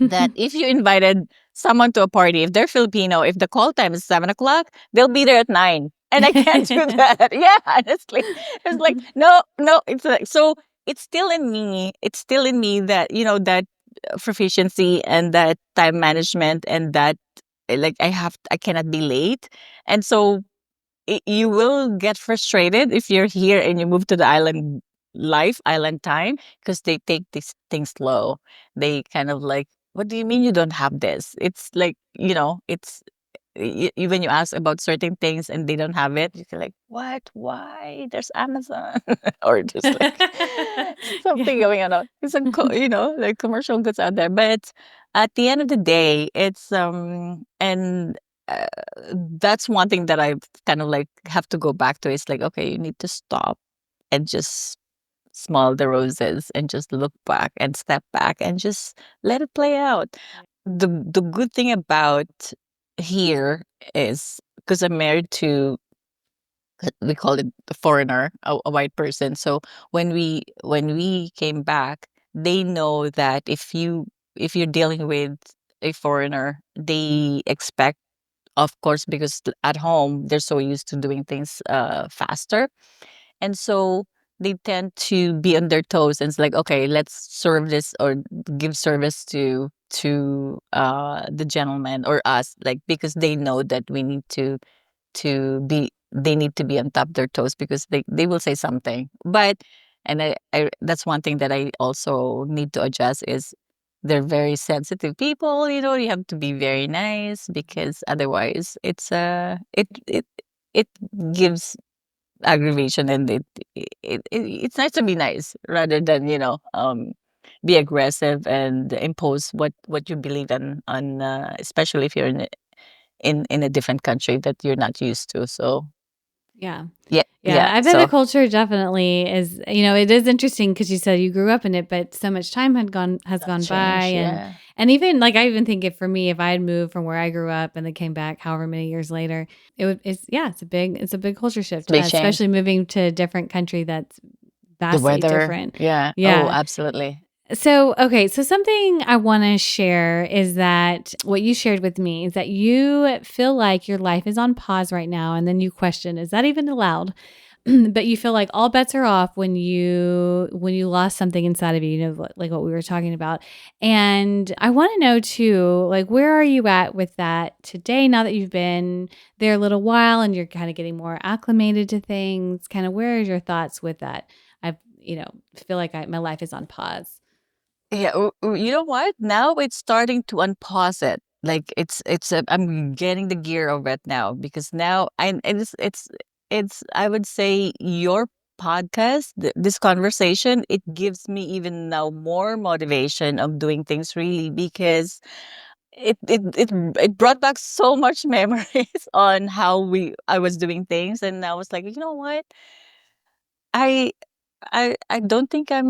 S2: that if you invited someone to a party, if they're Filipino, if the call time is 7 o'clock, they'll be there at 9. And I can't do that. Yeah, honestly. It's like, no, no, it's like, so it's still in me. It's still in me that, that proficiency and that time management, and that like I cannot be late. And so you will get frustrated if you're here and you move to the island time, because they take these things slow. They kind of like, what do you mean you don't have this? It's like, it's when you ask about certain things and they don't have it, you're like, what? Why? There's Amazon, or just like
S1: Yeah.
S2: something going on. It's like commercial goods out there. But at the end of the day, it's and uh, that's one thing that I kind of like have to go back to. It's like, okay, you need to stop and just smell the roses and just look back and step back and just let it play out. The good thing about here is, because I'm married to, we call it the foreigner, a white person. So when we came back, they know that if you're dealing with a foreigner, they expect, of course, because at home they're so used to doing things faster, and so they tend to be on their toes, and it's like, okay, let's serve this or give service to the gentleman or us, like, because they know that we need to be they need to be on top of their toes, because they will say something. But and I that's one thing that I also need to adjust is, they're very sensitive people. You have to be very nice, because otherwise it gives aggravation, and it's nice to be nice rather than be aggressive and impose what you believe on, especially if you're in a different country that you're not used to. So
S1: Yeah.
S2: yeah,
S1: Yeah,
S2: yeah.
S1: I bet the
S2: So
S1: culture definitely is, it is interesting because you said you grew up in it, but so much time has gone by.
S2: change,
S1: And
S2: yeah.
S1: even like, I even think if for me, if I had moved from where I grew up and then came back however many years later, it's a big culture
S2: It's
S1: shift,
S2: a big change.
S1: especially moving to a different country that's
S2: The
S1: vastly
S2: weather,
S1: different.
S2: yeah. Oh,
S1: Yeah.
S2: absolutely.
S1: So, okay. So, something I want to share is that what you shared with me is that you feel like your life is on pause right now. And then you question, is that even allowed? But you feel like all bets are off when you lost something inside of you, like what we were talking about. And I want to know too, like, where are you at with that today, now that you've been there a little while and you're kind of getting more acclimated to things? Kind of where are your thoughts with that? I feel like my life is on pause.
S2: Yeah, you know what? Now it's starting to unpause it. Like I'm getting the gear of it now because now it's I would say your podcast, this conversation, it gives me even now more motivation of doing things really because it brought back so much memories on how we I was doing things, and I was like, you know what? I I don't think I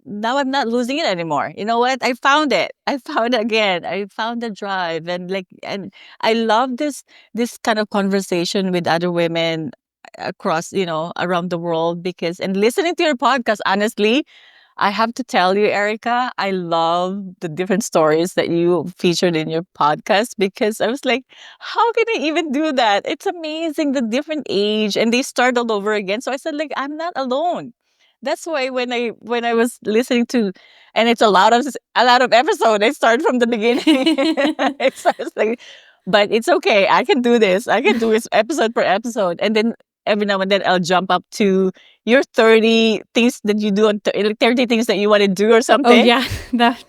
S2: now I'm not losing it anymore. You know what? I found it. I found it again. I found the drive, and I love this kind of conversation with other women across, around the world because and listening to your podcast, honestly, I have to tell you, Erica, I love the different stories that you featured in your podcast because I was like, how can I even do that? It's amazing, the different age, and they start all over again. So I said, like, I'm not alone. That's why when I was listening to, and it's a lot of episode. I start from the beginning. So I was like, but it's okay. I can do this. I can do this episode per episode, and then every now and then I'll jump up to your 30 things that you do on 30 things that you want to do or
S1: Oh
S2: something.
S1: yeah, that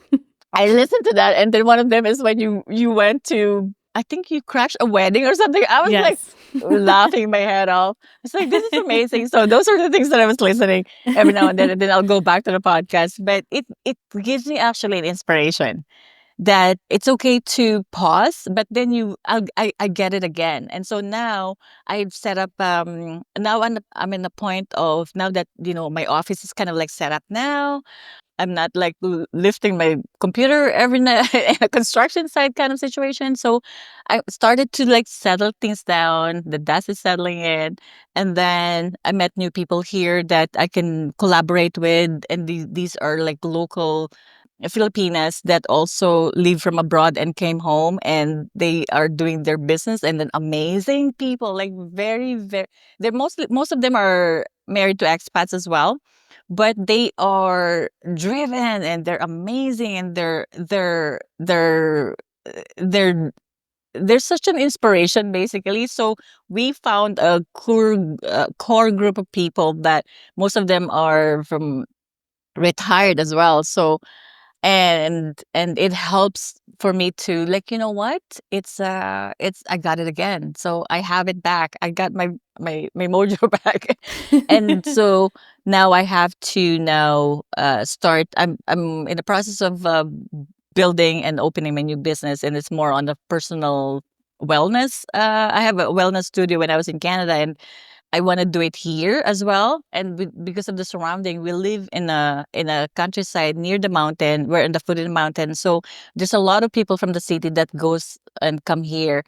S2: I listened to that, and then one of them is when you went to, I think you crashed a wedding or something. I was like
S1: yes.
S2: laughing my head off. It's like this is amazing. So those are the things that I was listening every now and then I'll go back to the podcast. But it gives me actually an inspiration that it's okay to pause, but then I get it again. And so now I've set up now I'm in the point of now that my office is kind of like set up now. I'm not like lifting my computer every night in a construction site kind of situation. So I started to like settle things down. The dust is settling in. And then I met new people here that I can collaborate with. And these are like local Filipinas that also live from abroad and came home, and they are doing their business, and then amazing people, like very, very, they're most of them are married to expats as well, but they are driven and they're amazing and they're they're such an inspiration basically. So we found a core group of people that most of them are from retired as well. So and it helps for me to like, you know what, it's I got it again, so I have it back. I got my mojo back. And so now I have to now start. I'm in the process of building and opening my new business, and it's more on the personal wellness. I have a wellness studio when I was in Canada, and I want to do it here as well. And because of the surrounding, we live in a countryside near the mountain. We're in the foot of the mountain, so there's a lot of people from the city that goes and come here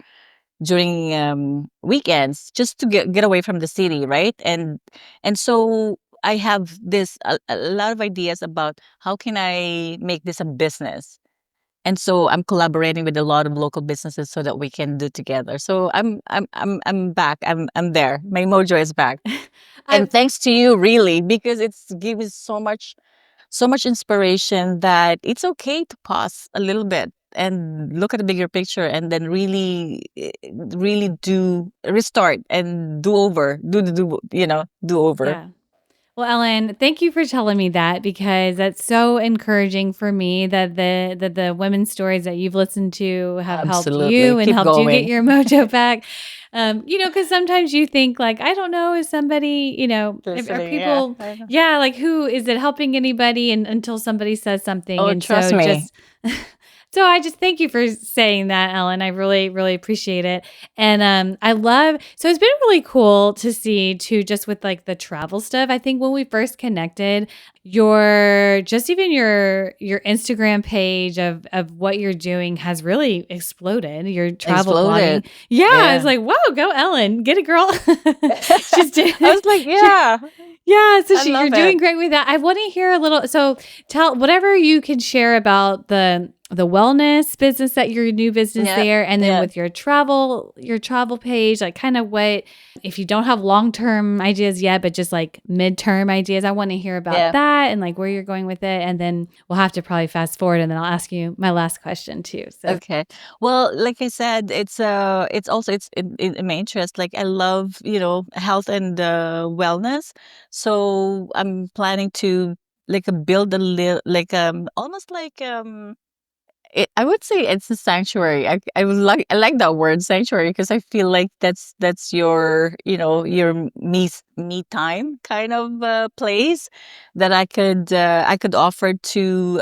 S2: during weekends just to get away from the city, right? And so I have a lot of ideas about how can I make this a business. And so I'm collaborating with a lot of local businesses so that we can do together. So I'm back. I'm there. My mojo is back.
S1: I
S2: And thanks to you really, because it's given so much inspiration that it's okay to pause a little bit and look at the bigger picture, and then really do restart and do over. Do over.
S1: Yeah. Well, Ellen, thank you for telling me that because that's so encouraging for me that the women's stories that you've listened to have helped
S2: Absolutely.
S1: you and
S2: Keep
S1: helped you get
S2: going.
S1: your mojo back. Because sometimes you think like, I don't know if somebody, if are
S2: Listening, yeah.
S1: people,
S2: I know.
S1: yeah, like who is it helping anybody and until somebody says something.
S2: Oh,
S1: And
S2: trust
S1: so
S2: me.
S1: just So I just thank you for saying that, Ellen. I really, really appreciate it. And I love, so it's been really cool to see too, just with like the travel stuff. I think when we first connected, just even your Instagram page of what you're doing has really exploded. Your travel blogging.
S2: Exploded.
S1: Yeah. It's
S2: Yeah.
S1: like, whoa, go Ellen. Get it, girl. She's doing
S2: I was like, yeah,
S1: yeah, so
S2: I
S1: you're
S2: love
S1: doing
S2: it.
S1: great with that. I want to hear a little. So tell whatever you can share about the wellness business, that your new business
S2: Yeah.
S1: there, and then
S2: Yeah.
S1: with your travel page, like kind of what, if you don't have long term ideas yet, but just like midterm ideas. I want to hear about
S2: Yeah.
S1: that and like where you're going with it, and then we'll have to probably fast forward, and then I'll ask you my last question too. So
S2: Okay. Well, like I said, it's also it's in my interest. Like I love, health and wellness. So I'm planning to like build a little like almost like I would say it's a sanctuary. I like that word sanctuary because I feel like that's your your me time kind of place that I could offer to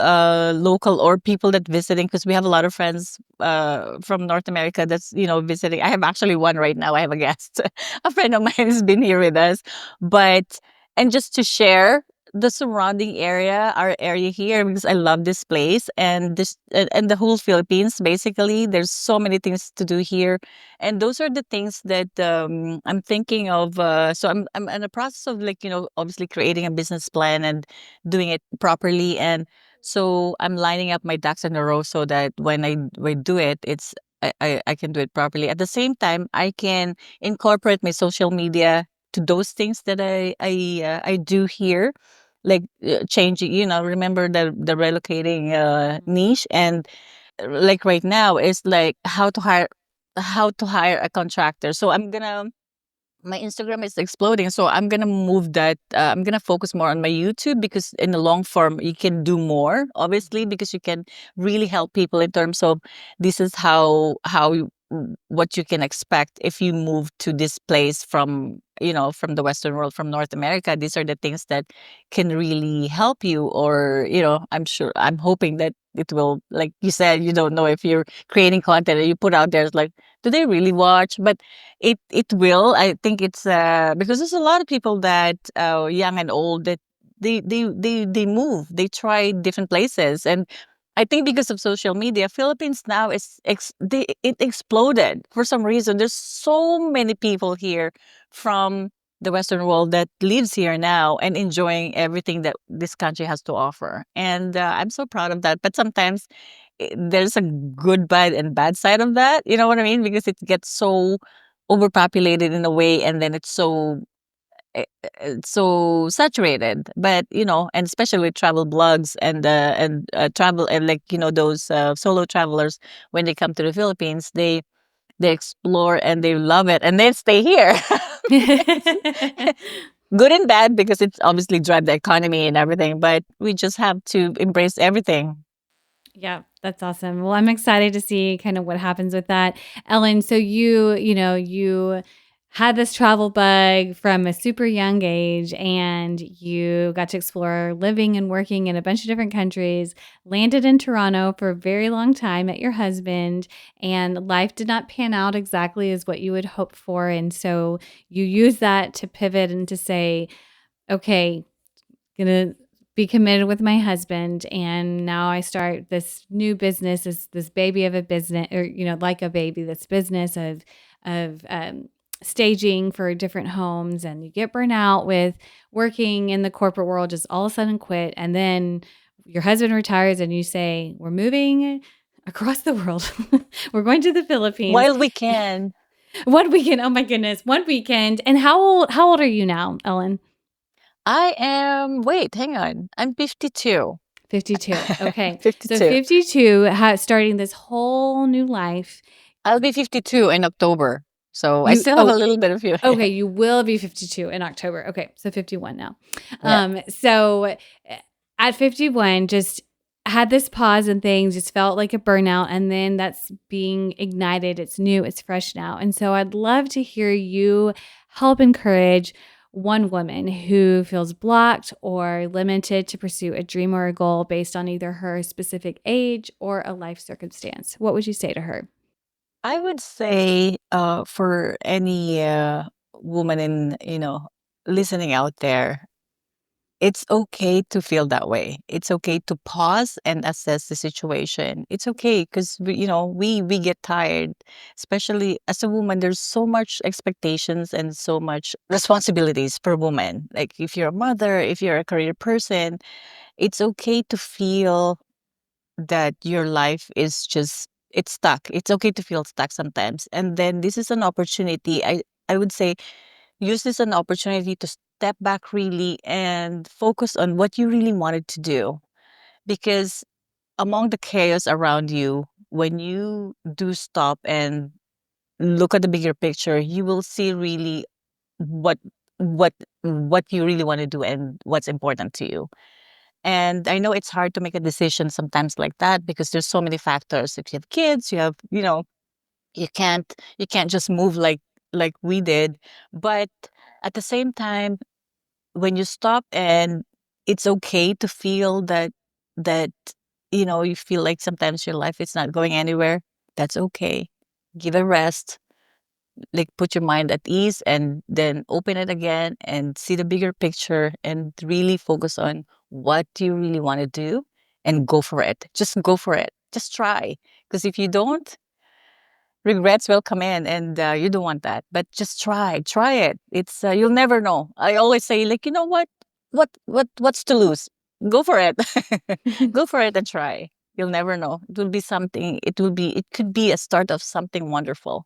S2: local or people that visiting, because we have a lot of friends from North America that's visiting. I have actually one right now. I have a guest, a friend of mine has been here with us, but and just to share the surrounding area, our area here, because I love this place and this and the whole Philippines. Basically, there's so many things to do here, and those are the things that I'm thinking of. So I'm in the process of like obviously creating a business plan and doing it properly, and so I'm lining up my ducks in a row so that when I do it, I can do it properly. At the same time, I can incorporate my social media to those things that I do here, like changing, remember the relocating niche, and like right now is like how to hire a contractor. So my Instagram is exploding. So I'm gonna move that. I'm gonna focus more on my YouTube, because in the long form you can do more, obviously, because you can really help people in terms of this is what you can expect if you move to this place from from the Western world, from North America. These are the things that can really help you, or I'm hoping that it will, like you said, you don't know if you're creating content and you put out there, it's like, do they really watch? But it will. I think it's because there's a lot of people that young and old that they move, they try different places, and I think because of social media, Philippines now it exploded for some reason. There's so many people here from the Western world that lives here now and enjoying everything that this country has to offer, and I'm so proud of that. But sometimes there's a good, bad, and bad side of that. You know what I mean? Because it gets so overpopulated in a way, and then it's so saturated. But and especially with travel blogs and travel, and like those solo travelers, when they come to the Philippines, they explore and they love it, and they stay here. It's good and bad, because it's obviously drive the economy and everything, but we just have to embrace everything.
S1: Yeah, that's awesome. Well, I'm excited to see kind of what happens with that. Ellen, so you had this travel bug from a super young age, and you got to explore living and working in a bunch of different countries, landed in Toronto for a very long time, met your husband, and life did not pan out exactly as what you would hope for. And so you use that to pivot and to say, okay, gonna be committed with my husband, and now I start this new business, this baby of a business, or like a baby, this business of staging for different homes. And you get burnt out with working in the corporate world, just all of a sudden quit, and then your husband retires and you say, we're moving across the world. We're going to the Philippines.
S2: While we can.
S1: One weekend, oh my goodness, one weekend. And how old are you now, Ellen?
S2: I am, wait, hang on. I'm 52.
S1: 52. Okay. So
S2: 52.
S1: 52, starting this whole new life.
S2: I'll be 52 in October. So I
S1: You
S2: still have a
S1: oh,
S2: little bit of you.
S1: okay, you will be 52 in October. Okay. So 51 now.
S2: Yeah.
S1: So at 51, just had this pause and things, just felt like a burnout, and then that's being ignited. It's new, it's fresh now. And so I'd love to hear you help encourage one woman who feels blocked or limited to pursue a dream or a goal based on either her specific age or a life circumstance, what would you say to her?
S2: I would say, for any woman listening out there, it's okay to feel that way. It's okay to pause and assess the situation. It's okay because we get tired, especially as a woman. There's so much expectations and so much responsibilities per woman. Like if you're a mother, if you're a career person, it's okay to feel that your life is just it's stuck. It's okay to feel stuck sometimes. And then this is an opportunity. I would say use this as an opportunity to step back really and focus on what you really wanted to do. Because among the chaos around you, when you do stop and look at the bigger picture, you will see really what what what you really want to do and what's important to you. And I know it's hard to make a decision sometimes like that because there's so many factors. If you have kids, you can't just move like we did. But at the same time, when you stop and it's okay to feel that you feel like sometimes your life is not going anywhere, that's okay. Give a rest, like put your mind at ease and then open it again and see the bigger picture and really focus on what you really want to do and go for it. Just go for it. Just try. Because if you don't, regrets will come in and you don't want that. But just try it. It's you'll never know. I always say, like, you know what's to lose? Go for it. Go for it and try. You'll never know. It will be something. It could be a start of something wonderful.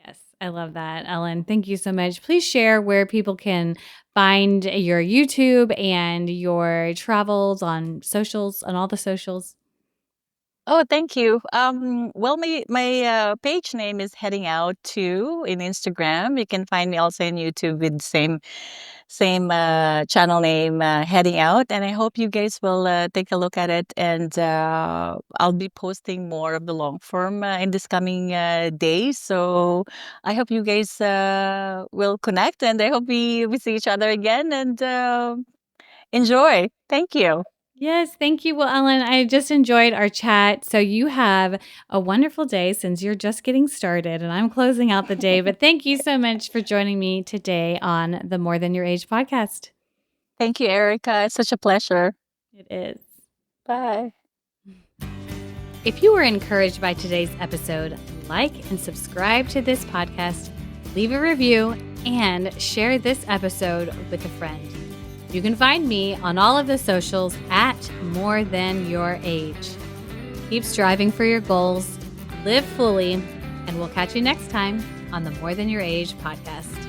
S1: Yes, I love that, Ellen. Thank you so much. Please share where people can find your YouTube and your travels on socials, on all the socials.
S2: Oh, thank you. Well, my page name is Heading Out Too in Instagram. You can find me also in YouTube with same channel name, Heading Out. And I hope you guys will take a look at it. And I'll be posting more of the long form in this coming days. So I hope you guys will connect, and I hope we see each other again and enjoy. Thank you.
S1: Yes, thank you. Well, Ellen, I just enjoyed our chat. So you have a wonderful day since you're just getting started and I'm closing out the day. But thank you so much for joining me today on the More Than Your Age podcast.
S2: Thank you, Erica. It's such a pleasure.
S1: It is.
S2: Bye.
S1: If you were encouraged by today's episode, like and subscribe to this podcast, leave a review, and share this episode with a friend. You can find me on all of the socials at More Than Your Age. Keep striving for your goals, live fully, and we'll catch you next time on the More Than Your Age podcast.